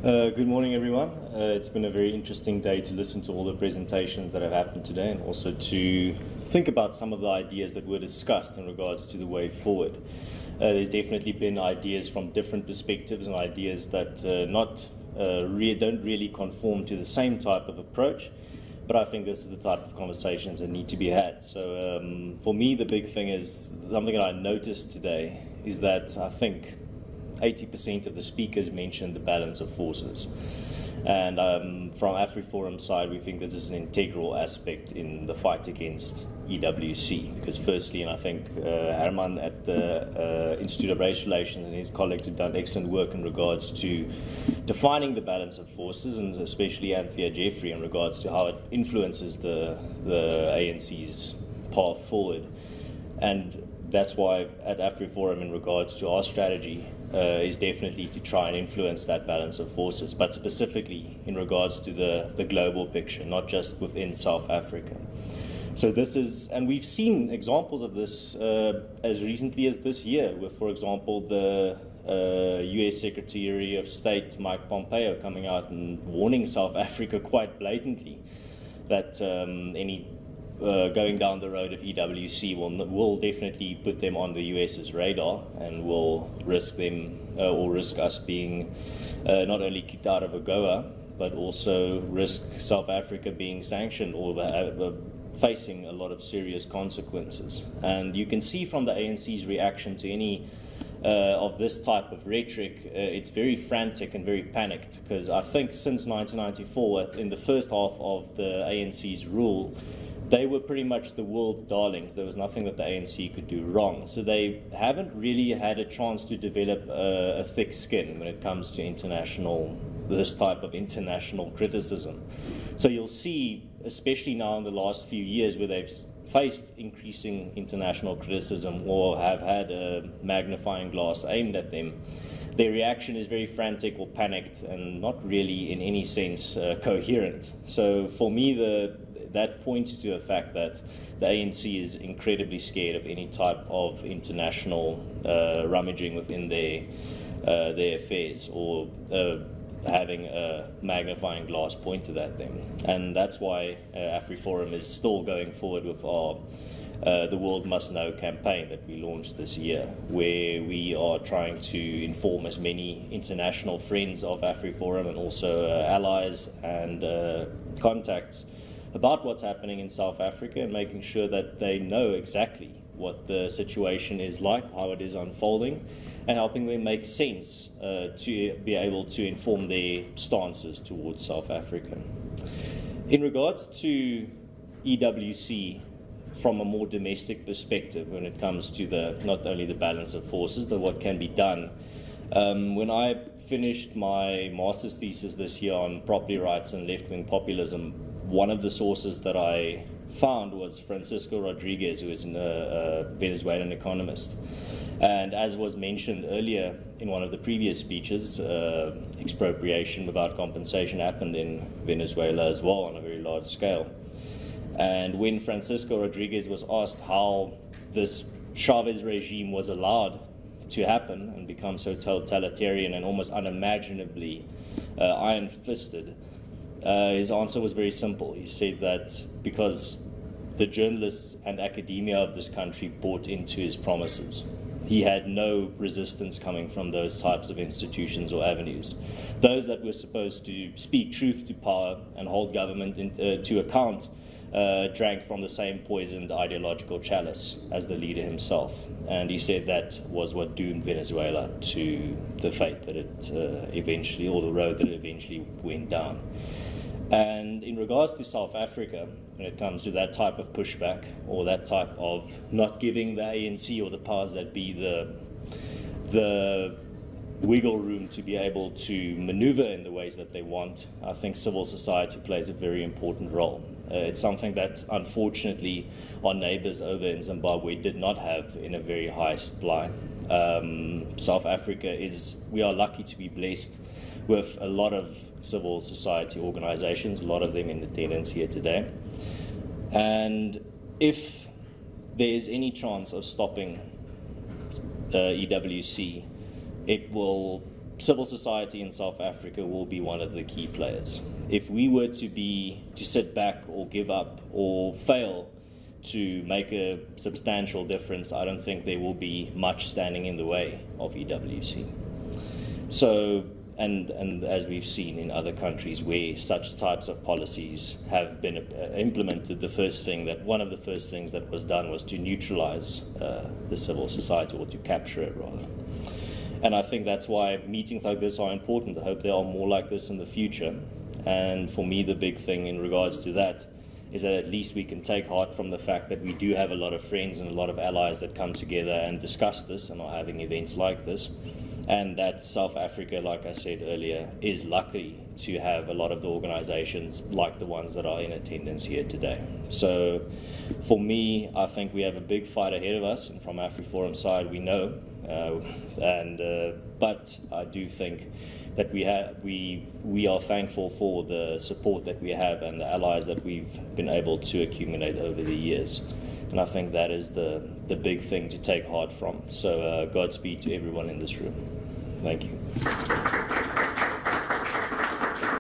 Good morning, everyone. It's been a very interesting day to listen to all the presentations that have happened today, and also to think about some of the ideas that were discussed in regards to the way forward. There's definitely been ideas from different perspectives and ideas that don't really conform to the same type of approach, but I think this is the type of conversations that need to be had. So for me, the big thing is something that I noticed today is that I think 80% of the speakers mentioned the balance of forces. And from AfriForum's side, we think this is an integral aspect in the fight against EWC. Because firstly, and I think Herman at the Institute of Race Relations and his colleagues have done excellent work in regards to defining the balance of forces, and especially Anthea Jeffrey in regards to how it influences the ANC's path forward. And that's why at AfriForum, in regards to our strategy, is definitely to try and influence that balance of forces, but specifically in regards to the global picture, not just within South Africa. So this is, and we've seen examples of this as recently as this year, with, for example, the US Secretary of State Mike Pompeo coming out and warning South Africa quite blatantly that any going down the road of EWC will definitely put them on the US's radar, and will risk them or risk us being not only kicked out of AGOA, but also risk South Africa being sanctioned or facing a lot of serious consequences. And you can see from the ANC's reaction to any of this type of rhetoric, it's very frantic and very panicked, because I think since 1994, in the first half of the ANC's rule, they were pretty much the world's darlings. There was nothing that the ANC could do wrong. So they haven't really had a chance to develop a thick skin when it comes to this type of international criticism. So you'll see, especially now in the last few years, where they've faced increasing international criticism or have had a magnifying glass aimed at them, their reaction is very frantic or panicked and not really in any sense coherent. So for me, that points to the fact that the ANC is incredibly scared of any type of international rummaging within their affairs, or having a magnifying glass pointed at them. And that's why AfriForum is still going forward with our The World Must Know campaign that we launched this year, where we are trying to inform as many international friends of AfriForum and also allies and contacts about what's happening in South Africa, and making sure that they know exactly what the situation is like, how it is unfolding, and helping them make sense to be able to inform their stances towards South Africa. In regards to EWC, from a more domestic perspective, when it comes to not only the balance of forces, but what can be done. When I finished my master's thesis this year on property rights and left-wing populism, one of the sources that I found was Francisco Rodriguez, who is a Venezuelan economist. And as was mentioned earlier in one of the previous speeches, expropriation without compensation happened in Venezuela as well on a very large scale. And when Francisco Rodriguez was asked how this Chavez regime was allowed to happen and become so totalitarian and almost unimaginably iron-fisted, his answer was very simple. He said that because the journalists and academia of this country bought into his promises, he had no resistance coming from those types of institutions or avenues. Those that were supposed to speak truth to power and hold government to account drank from the same poisoned ideological chalice as the leader himself. And he said that was what doomed Venezuela to the fate that it eventually, or the road that it eventually went down. And in regards to South Africa, when it comes to that type of pushback, or that type of not giving the ANC or the powers that be the wiggle room to be able to maneuver in the ways that they want, I think civil society plays a very important role. It's something that, unfortunately, our neighbors over in Zimbabwe did not have in a very high supply. South Africa we are lucky to be blessed with a lot of civil society organizations, a lot of them in attendance here today. And if there is any chance of stopping EWC, it will civil society in South Africa will be one of the key players. If we were to sit back or give up or fail to make a substantial difference, I don't think there will be much standing in the way of EWC. So, and as we've seen in other countries where such types of policies have been implemented, one of the first things that was done was to neutralize the civil society, or to capture it rather. And I think that's why meetings like this are important. I hope there are more like this in the future. And for me, the big thing in regards to that is that at least we can take heart from the fact that we do have a lot of friends and a lot of allies that come together and discuss this and are having events like this. And that South Africa, like I said earlier, is lucky to have a lot of the organizations like the ones that are in attendance here today. So for me, I think we have a big fight ahead of us, and from AfriForum's side, we know. But I do think that we are thankful for the support that we have and the allies that we've been able to accumulate over the years. And I think that is the big thing to take heart from. So Godspeed to everyone in this room. Thank you.